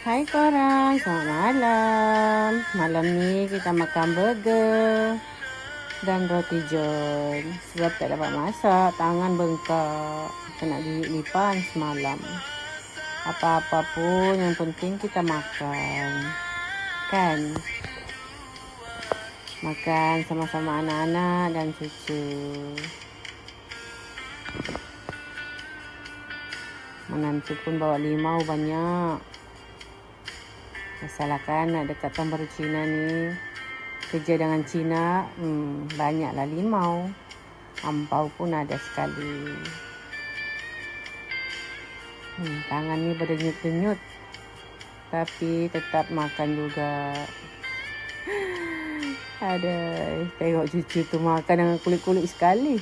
Hai korang, selamat malam. Malam ni kita makan burger dan roti john. Sebab tak dapat masak, tangan bengkak. Kena lipan semalam. Apa-apa pun yang penting kita makan. Kan? Makan sama-sama anak-anak dan cucu. Menantu pun bawa limau banyak. Masalah kan nak dekat tahun baru Cina ni, kerja dengan Cina, banyaklah limau. Ampau pun ada sekali. Tangan ni berdenyut-denyut, tapi tetap makan juga. Aduh, tengok cucu tu makan dengan kulit-kulit sekali.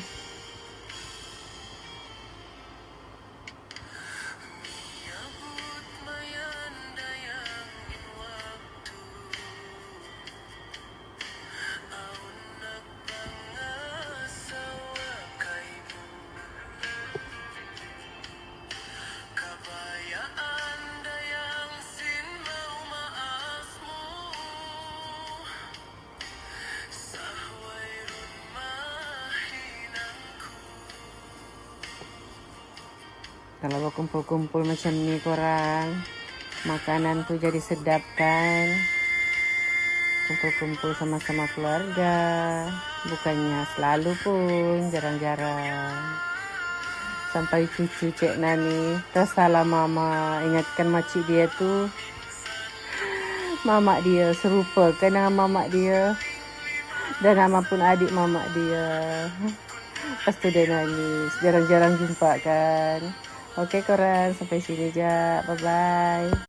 Kalau berkumpul-kumpul macam ni korang, makanan tu jadi sedap kan. Kumpul-kumpul sama-sama keluarga. Bukannya selalu pun, jarang-jarang. Sampai cucu Cik Nani tersalah mama. Ingatkan makcik dia tu, mamak dia serupa kan dengan mamak dia. Dan nama pun adik mamak dia. Lepas tu dia nangis. Jarang-jarang jumpa kan. Okey korang, sampai sini je. Bye-bye.